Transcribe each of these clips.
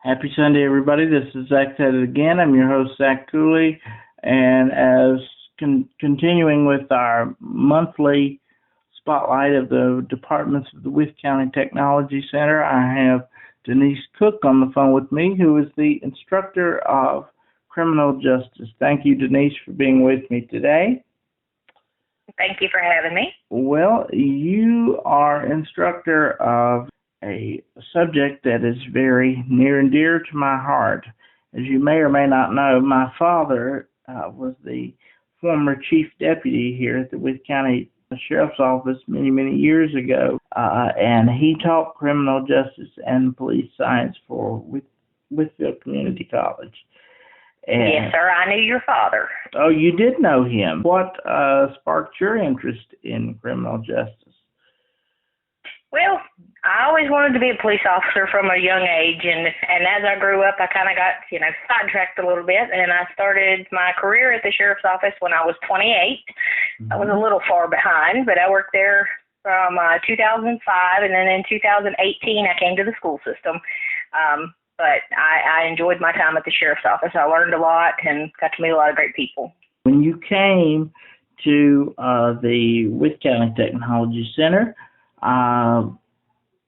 Happy Sunday, everybody. This is Zach at it again. I'm your host, Zach Cooley, and as continuing with our monthly spotlight of the departments of the Wythe County Technology Center, I have Denise Cook on the phone with me, who is the instructor of criminal justice. Thank you, Denise, for being with me today. Thank you for having me. Well, you are instructor of a subject that is very near and dear to my heart. As you may or may not know, my father was the former chief deputy here at the Wythe County Sheriff's Office many years ago, and he taught criminal justice and police science for Wytheville Community College. And, yes, sir, I knew your father. Oh, you did know him. What sparked your interest in criminal justice? Well, I always wanted to be a police officer from a young age, and as I grew up, I kind of got, sidetracked a little bit, and I started my career at the sheriff's office when I was 28. Mm-hmm. I was a little far behind, but I worked there from 2005, and then in 2018, I came to the school system. But I enjoyed my time at the sheriff's office. I learned a lot and got to meet a lot of great people. When you came to the Wythe County Technology Center,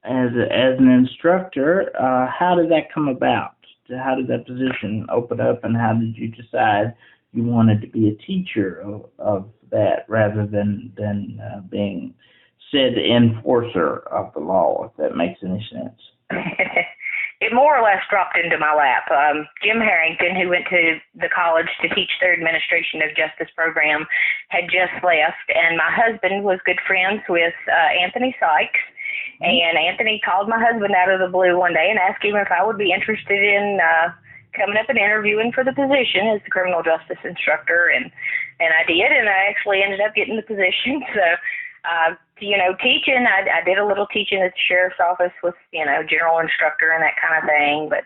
as an instructor, how did that come about? How did that position open up, and how did you decide you wanted to be a teacher of that rather than being said enforcer of the law, if that makes any sense? It more or less dropped into my lap. Jim Harrington, who went to the college to teach their administration of justice program, had just left, and my husband was good friends with Anthony Sykes. And Anthony called my husband out of the blue one day and asked him if I would be interested in coming up and interviewing for the position as the criminal justice instructor, and I did, and I actually ended up getting the position. So, teaching, I did a little teaching at the sheriff's office with, general instructor and that kind of thing, but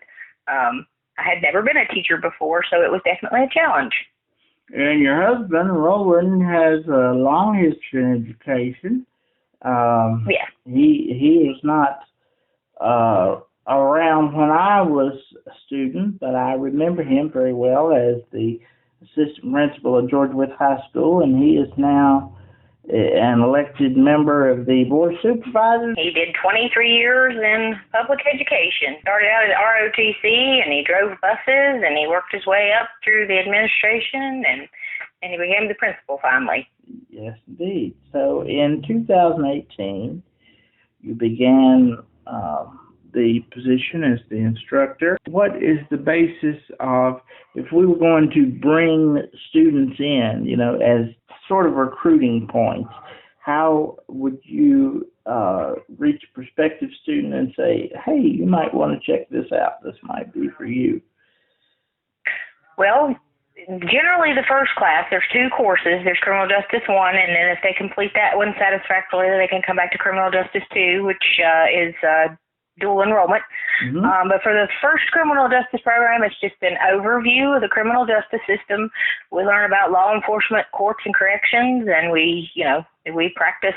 I had never been a teacher before, so it was definitely a challenge. And your husband, Roland, has a long history in education. Yeah. He was not around when I was a student, but I remember him very well as the assistant principal at George Wythe High School, and he is now an elected member of the Board of Supervisors. He did 23 years in public education. Started out at ROTC, and he drove buses, and he worked his way up through the administration, and he became the principal finally. Yes, indeed. So in 2018, you began the position as the instructor. What is the basis of, if we were going to bring students in, as sort of recruiting points, how would you reach a prospective student and say, hey, you might want to check this out. This might be for you? Well, generally the first class, there's 2 courses. There's Criminal Justice 1, and then if they complete that one satisfactorily, they can come back to Criminal Justice 2, which is dual enrollment. Mm-hmm. But for the first criminal justice program, it's just an overview of the criminal justice system. We learn about law enforcement, courts, and corrections, and we practice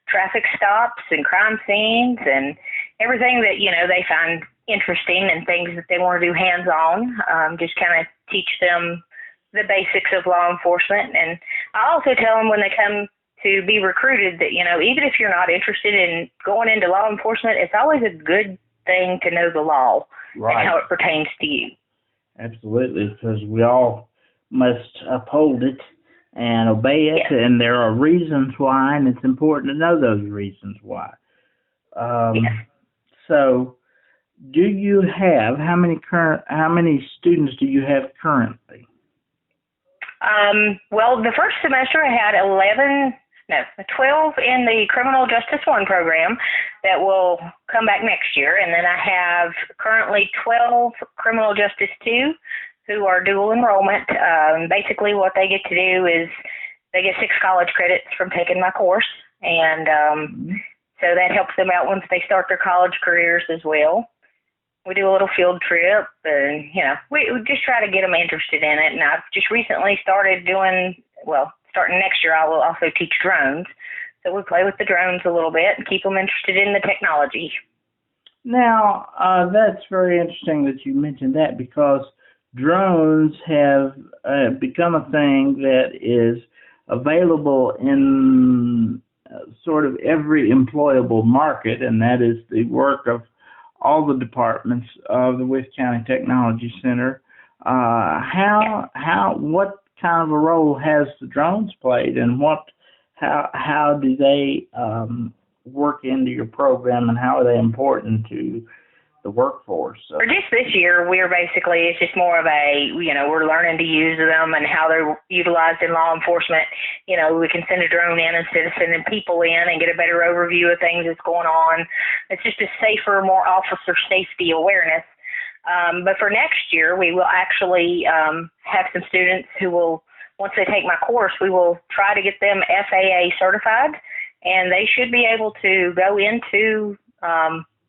traffic stops and crime scenes and everything that, they find interesting and things that they want to do hands-on. Just kind of teach them the basics of law enforcement. And I also tell them when they come to be recruited that, even if you're not interested in going into law enforcement, it's always a good thing to know the law. Right. And how it pertains to you. Absolutely, because we all must uphold it and obey it, yes. And there are reasons why, and it's important to know those reasons why. Yes. So, do you have, how many students do you have currently? Well, the first semester I had 12 in the Criminal Justice 1 program that will come back next year, and then I have currently 12 Criminal Justice 2 who are dual enrollment. Basically what they get to do is they get 6 college credits from taking my course, and so that helps them out once they start their college careers as well. We do a little field trip, and, we just try to get them interested in it. And I've just recently started starting next year, I will also teach drones. So we play with the drones a little bit and keep them interested in the technology. Now, that's very interesting that you mentioned that because drones have become a thing that is available in sort of every employable market, and that is the work of all the departments of the Wythe County Technology Center. What kind of a role has the drones played, and how do they work into your program, and how are they important to the workforce? For just this year, it's just more of we're learning to use them and how they're utilized in law enforcement. We can send a drone in instead of sending people in and get a better overview of things that's going on. It's just a safer, more officer safety awareness. But for next year, we will actually have some students who will, once they take my course, we will try to get them FAA certified, and they should be able to go into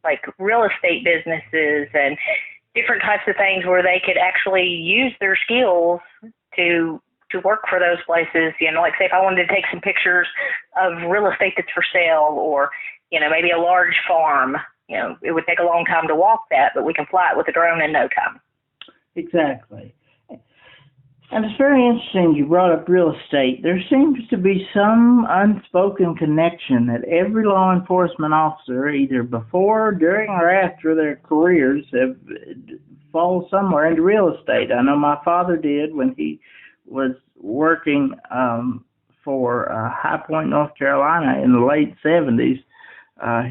like real estate businesses and different types of things where they could actually use their skills to work for those places. Like say if I wanted to take some pictures of real estate that's for sale, or maybe a large farm. It would take a long time to walk that, but we can fly it with a drone in no time. Exactly. And it's very interesting you brought up real estate. There seems to be some unspoken connection that every law enforcement officer, either before, during, or after their careers, have fall somewhere into real estate. I know my father did when he was working for High Point, North Carolina in the late 70s.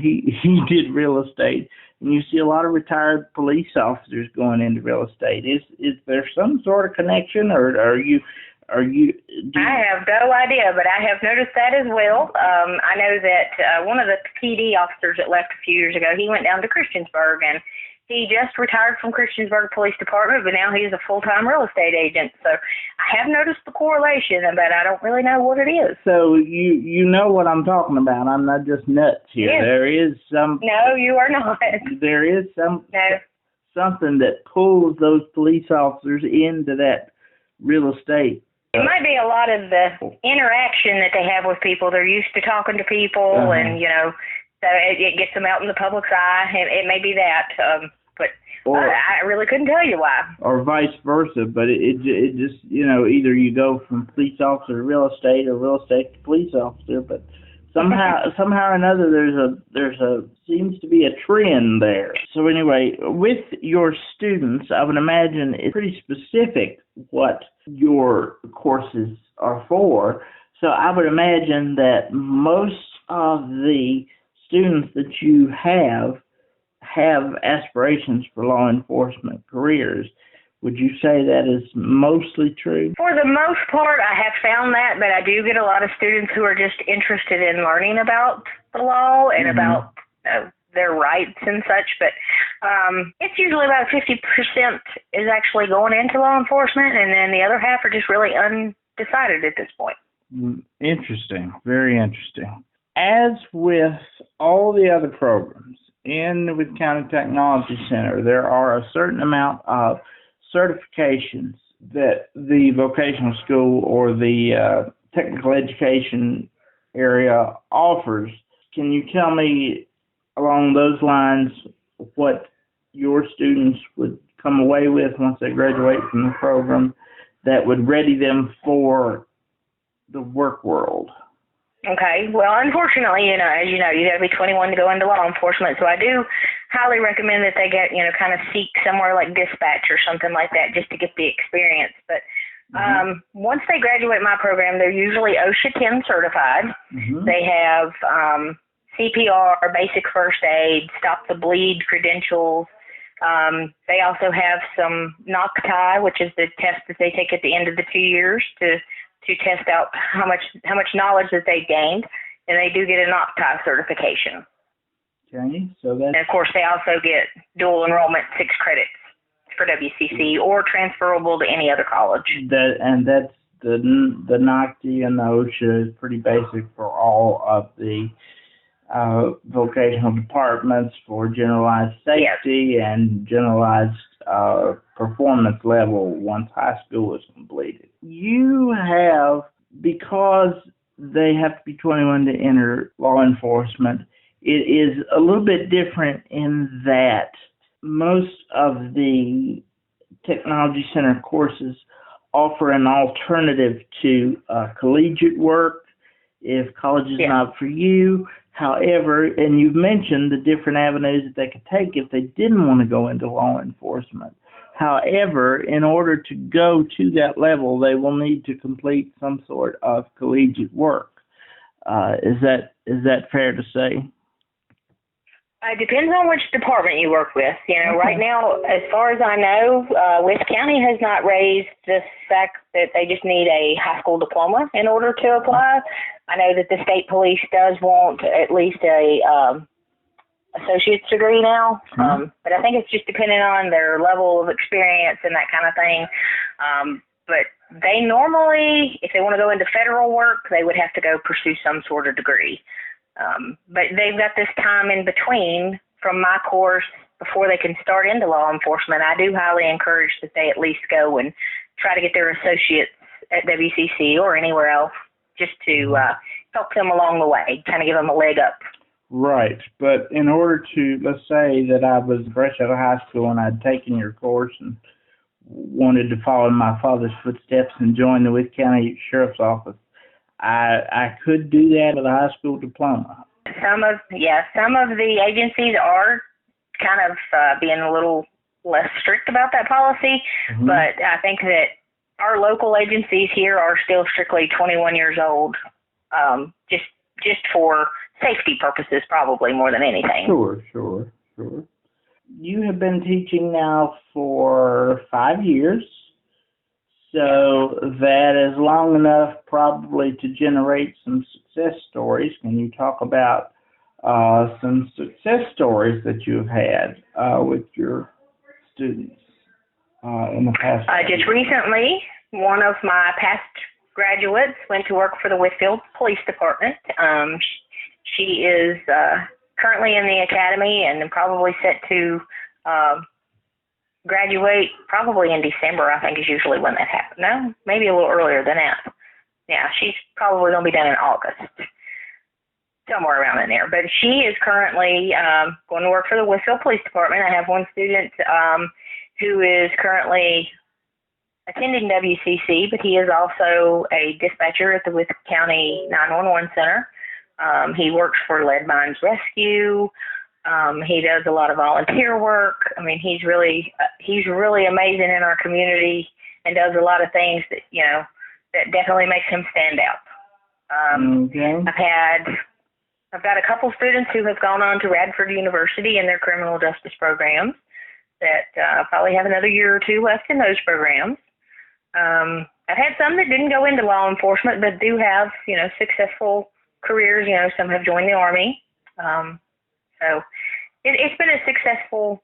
He did real estate, and you see a lot of retired police officers going into real estate. Is there some sort of connection, or are you? I have no idea, but I have noticed that as well. I know that one of the PD officers that left a few years ago, he went down to Christiansburg, and he just retired from Christiansburg Police Department, but now he's a full-time real estate agent. So I have noticed the correlation, but I don't really know what it is. So you know what I'm talking about. I'm not just nuts here. Yes. There is some. No, you are not. There is something that pulls those police officers into that real estate. It might be a lot of the interaction that they have with people. They're used to talking to people, and so it gets them out in the public's eye. It may be that, but I really couldn't tell you why. Or vice versa, but it just either you go from police officer to real estate, or real estate to police officer, but somehow or another there's a seems to be a trend there. So anyway, with your students, I would imagine it's pretty specific what your courses are for. So I would imagine that most of the students that you have aspirations for law enforcement careers. Would you say that is mostly true? For the most part, I have found that, but I do get a lot of students who are just interested in learning about the law and about their rights and such. But it's usually about 50% is actually going into law enforcement, and then the other half are just really undecided at this point. Interesting. Very interesting. As with all the other programs in the Wythe County Technology Center, there are a certain amount of certifications that the vocational school or the technical education area offers. Can you tell me along those lines what your students would come away with once they graduate from the program that would ready them for the work world? Okay. Well, unfortunately, as you know, you got to be 21 to go into law enforcement. So I do highly recommend that they get, kind of seek somewhere like dispatch or something like that just to get the experience. But once they graduate my program, they're usually OSHA 10 certified. They have CPR, basic first aid, stop the bleed credentials. They also have some NOCTI, which is the test that they take at the end of the 2 years to test out how much knowledge that they've gained, and they do get a NOCTI certification. Okay, so that's... And of course, they also get dual enrollment 6 credits for WCC or transferable to any other college. That's the NOCTI and the OSHA is pretty basic for all of the vocational departments for generalized safety and generalized performance level once high school is completed. You have, because they have to be 21 to enter law enforcement, it is a little bit different in that most of the Technology Center courses offer an alternative to collegiate work if college is not for you. However, and you've mentioned the different avenues that they could take if they didn't want to go into law enforcement. However, in order to go to that level, they will need to complete some sort of collegiate work. Is that fair to say? It depends on which department you work with. Right now, as far as I know, Wythe County has not raised the fact that they just need a high school diploma in order to apply. I know that the state police does want at least a associate's degree now, but I think it's just depending on their level of experience and that kind of thing. But they normally, if they want to go into federal work, they would have to go pursue some sort of degree. But they've got this time in between from my course before they can start into law enforcement. I do highly encourage that they at least go and try to get their associates at WCC or anywhere else just to help them along the way, kind of give them a leg up. Right. But in order to, let's say that I was fresh out of high school and I'd taken your course and wanted to follow in my father's footsteps and join the Wythe County Sheriff's Office, I could do that with a high school diploma. Some of the agencies are kind of being a little less strict about that policy, but I think that our local agencies here are still strictly 21 years old, just for safety purposes, probably more than anything. Sure. You have been teaching now for 5 years. So that is long enough probably to generate some success stories. Can you talk about some success stories that you've had with your students in the past? Just recently, one of my past graduates went to work for the Wythe Police Department. She is currently in the academy and probably set to graduate probably in December, I think is usually when that happens. No, maybe a little earlier than that. Yeah, she's probably going to be done in August, somewhere around in there. But she is currently going to work for the Wythe Police Department. I have one student who is currently attending WCC, but he is also a dispatcher at the Wythe County 911 Center. He works for Lead Mines Rescue. He does a lot of volunteer work. I mean, he's really amazing in our community and does a lot of things that, that definitely makes him stand out. I've got a couple students who have gone on to Radford University in their criminal justice programs that probably have another year or two left in those programs. I've had some that didn't go into law enforcement but do have, successful careers. Some have joined the Army. So it's been a successful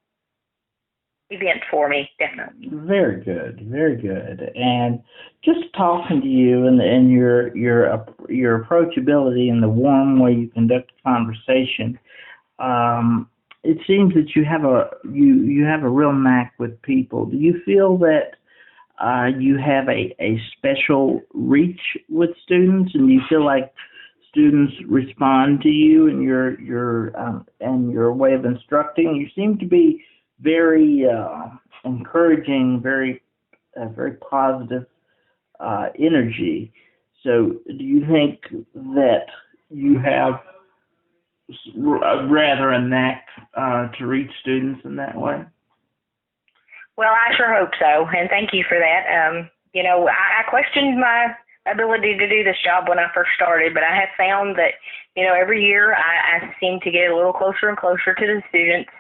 event for me, definitely. Very good. And just talking to you and your approachability and the warm way you conduct a conversation, it seems that you have a real knack with people. Do you feel that you have a special reach with students, and do you feel like students respond to you and your way of instructing? You seem to be very encouraging, very positive energy. So, do you think that you have rather a knack to reach students in that way? Well, I sure hope so, and thank you for that. I questioned my ability to do this job when I first started, but I have found that, every year I seem to get a little closer and closer to the students.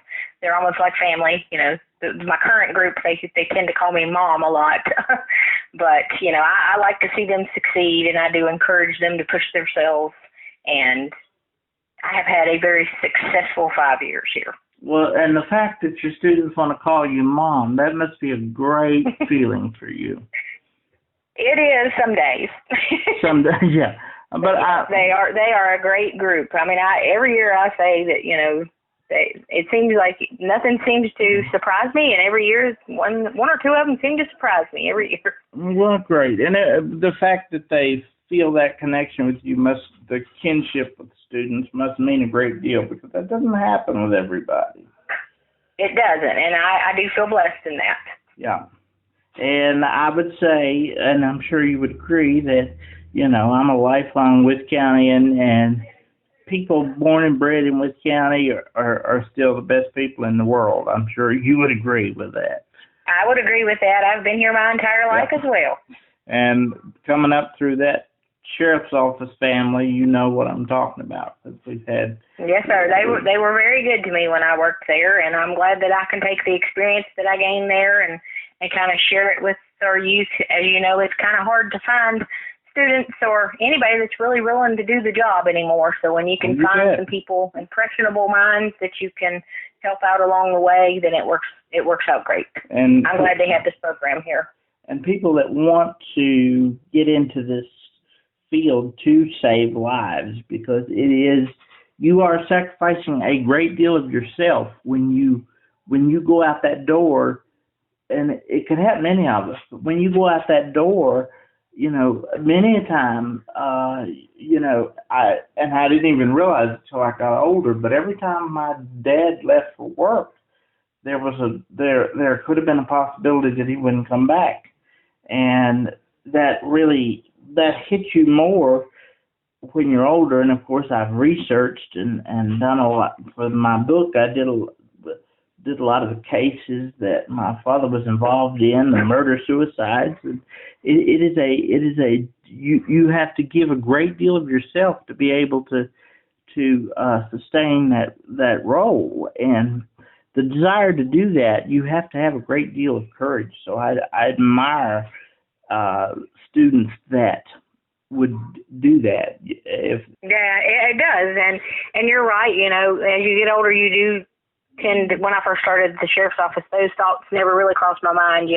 They're almost like family. My current group, they tend to call me Mom a lot, but, I like to see them succeed, and I do encourage them to push themselves, and I have had a very successful 5 years here. Well, and the fact that your students want to call you Mom, that must be a great feeling for you. It is some days. Some days, yeah. But they are a great group. I mean, every year I say that it seems like nothing seems to surprise me, and every year one or two of them seem to surprise me every year. Well, great, and the fact that they feel that connection with you the kinship with students must mean a great deal, because that doesn't happen with everybody. It doesn't, and I do feel blessed in that. Yeah. And I would say, and I'm sure you would agree, that, I'm a lifelong Wythe Countyan, and people born and bred in Wythe County are still the best people in the world. I'm sure you would agree with that. I would agree with that. I've been here my entire life as well. And coming up through that sheriff's office family, you know what I'm talking about, because we've had. Yes, sir. They were very good to me when I worked there, and I'm glad that I can take the experience that I gained there and kind of share it with our youth. As you know, it's kind of hard to find students or anybody that's really willing to do the job anymore. So when you can find some people, impressionable minds that you can help out along the way, then it works out great. And I'm glad they have this program here. And people that want to get into this field to save lives, because you are sacrificing a great deal of yourself when you go out that door. And it can happen to any of us, but when you go out that door, many a time, I didn't even realize it until I got older, but every time my dad left for work, there could have been a possibility that he wouldn't come back. And that hits you more when you're older. And of course, I've researched and done a lot for my book. I did a lot of the cases that my father was involved in, the murder suicides. And you have to give a great deal of yourself to be able to sustain that role. And the desire to do that, you have to have a great deal of courage. So I admire students that would do that. Yeah, it does. And you're right. As you get older, you do when I first started the sheriff's office, those thoughts never really crossed my mind.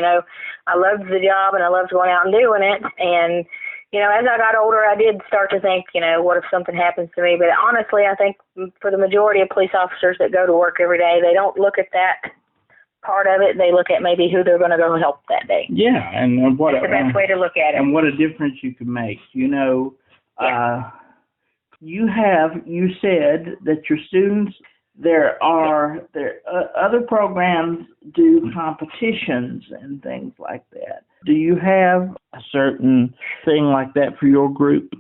I loved the job and I loved going out and doing it. And, as I got older, I did start to think, what if something happens to me? But honestly, I think for the majority of police officers that go to work every day, they don't look at that part of it. They look at maybe who they're going to go help that day. Yeah, and that's the best way to look at it. And what a difference you can make. You said that your students, there are other programs do competitions and things like that. Do you have a certain thing like that for your group?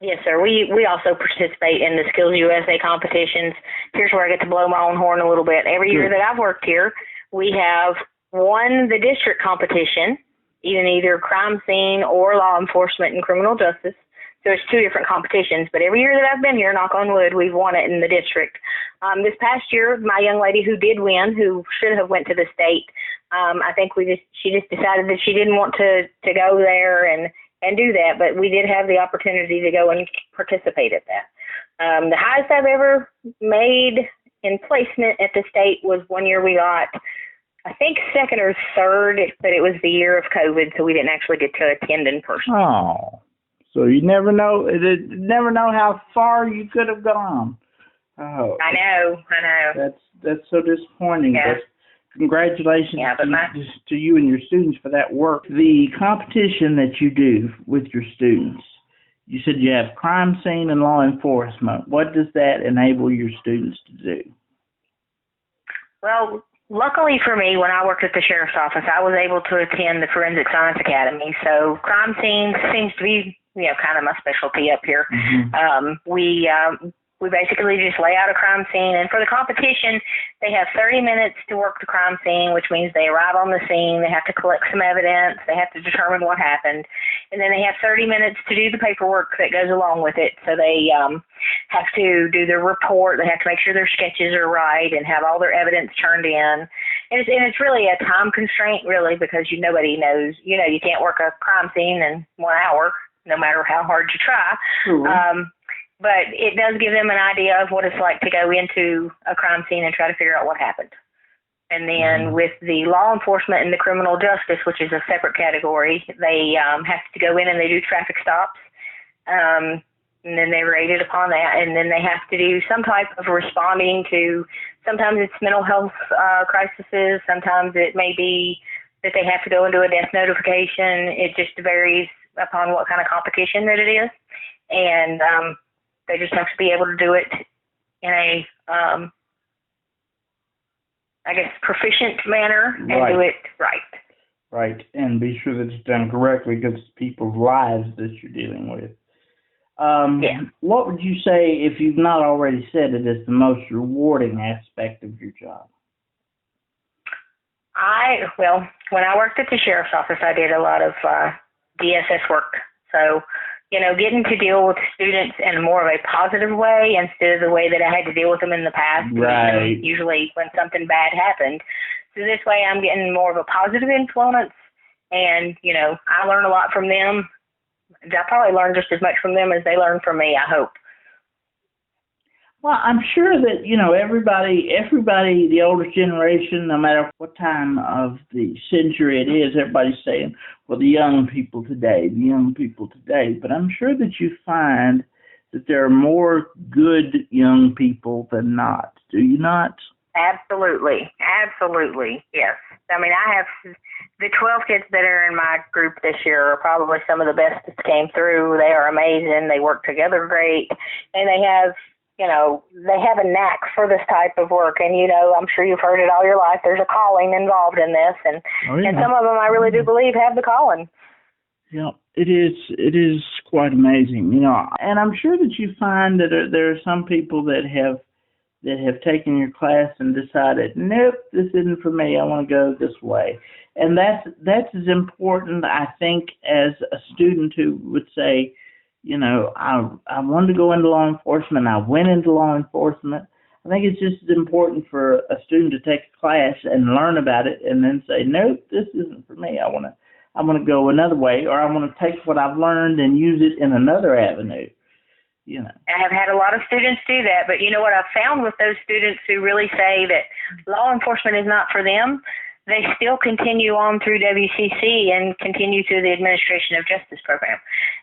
Yes, sir. We also participate in the Skills USA competitions. Here's where I get to blow my own horn a little bit. Every year that I've worked here, we have won the district competition, either crime scene or law enforcement and criminal justice. So it's two different competitions, but every year that I've been here, knock on wood, we've won it in the district. This past year, my young lady who did win, who should have went to the state, I think she just decided that she didn't want to go there and do that, but we did have the opportunity to go and participate at that. The highest I've ever made in placement at the state was one year we got, I think, second or third, but it was the year of COVID, so we didn't actually get to attend in person. Oh. So you never know how far you could have gone. Oh, I know. That's so disappointing. Yeah. But congratulations to you and your students for that work. The competition that you do with your students, you said you have crime scene and law enforcement. What does that enable your students to do? Well, luckily for me, when I worked at the sheriff's office, I was able to attend the Forensic Science Academy. So crime scene seems to be kind of my specialty up here. Mm-hmm. We basically just lay out a crime scene, and for the competition, they have 30 minutes to work the crime scene, which means they arrive on the scene, they have to collect some evidence, they have to determine what happened, and then they have 30 minutes to do the paperwork that goes along with it. So they have to do their report, they have to make sure their sketches are right and have all their evidence turned in. And it's really a time constraint, really, because nobody knows, you can't work a crime scene in 1 hour, no matter how hard you try. Mm-hmm. But it does give them an idea of what it's like to go into a crime scene and try to figure out what happened. And then with the law enforcement and the criminal justice, which is a separate category, they have to go in and they do traffic stops. And then they rated upon that. And then they have to do some type of responding to, sometimes it's mental health crises. Sometimes it may be that they have to go into a death notification. It just varies upon what kind of competition that it is. And They just have to be able to do it in a, I guess, proficient manner and do it right. Right, and be sure that it's done correctly because it's people's lives that you're dealing with. What would you say, if you've not already said it, is the most rewarding aspect of your job? Well, when I worked at the sheriff's office, I did a lot of DSS work. So, getting to deal with students in more of a positive way instead of the way that I had to deal with them in the past. Right. Usually when something bad happened. So this way I'm getting more of a positive influence, and, I learn a lot from them. I probably learn just as much from them as they learn from me, I hope. Well, I'm sure that, everybody, the older generation, no matter what time of the century it is, everybody's saying, well, the young people today. But I'm sure that you find that there are more good young people than not. Do you not? Absolutely, yes. I mean, I have the 12 kids that are in my group this year are probably some of the best that came through. They are amazing. They work together great, and they have a knack for this type of work. And, I'm sure you've heard it all your life. There's a calling involved in this, and some of them I really do believe have the calling. Yeah, it is quite amazing, and I'm sure that you find that there are some people that have taken your class and decided, nope, this isn't for me. I want to go this way. And that's as important, I think, as a student who would say, I wanted to go into law enforcement. I went into law enforcement. I think it's just as important for a student to take a class and learn about it and then say, nope, this isn't for me. I want to go another way, or I want to take what I've learned and use it in another avenue. I have had a lot of students do that, but what I've found with those students who really say that law enforcement is not for them, they still continue on through WCC and continue through the Administration of Justice program.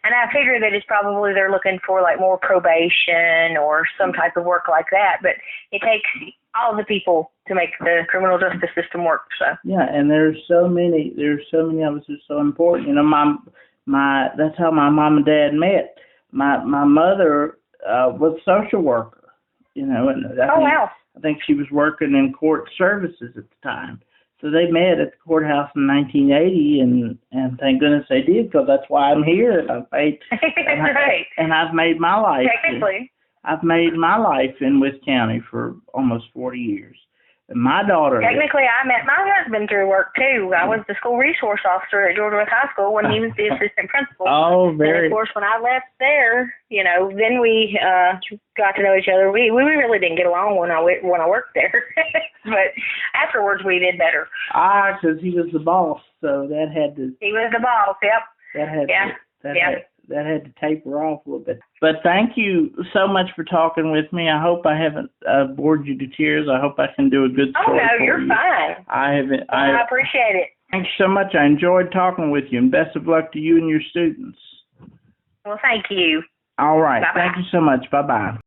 And I figure that it's probably they're looking for like more probation or some type of work like that, but it takes all the people to make the criminal justice system work. So yeah, and there's so many of us who are so important. That's how my mom and dad met. My mother was a social worker, and wow. I think she was working in court services at the time. So they met at the courthouse in 1980, and thank goodness they did, because that's why I'm here. And I've made my life. Technically. I've made my life in Wythe County for almost 40 years. And my daughter. Technically, I met my husband through work too. I was the school resource officer at Georgia Wythe High School when he was the assistant principal. Oh, very. And of course, when I left there, then we got to know each other. We really didn't get along when I worked there, but afterwards we did better. Because he was the boss, so that had to. He was the boss. Yep. That had to taper off a little bit. But thank you so much for talking with me. I hope I haven't bored you to tears. I hope I can do a good story. Oh, no, you're fine. I appreciate it. Thanks so much. I enjoyed talking with you, and best of luck to you and your students. Well, thank you. All right. Bye-bye. Thank you so much. Bye-bye.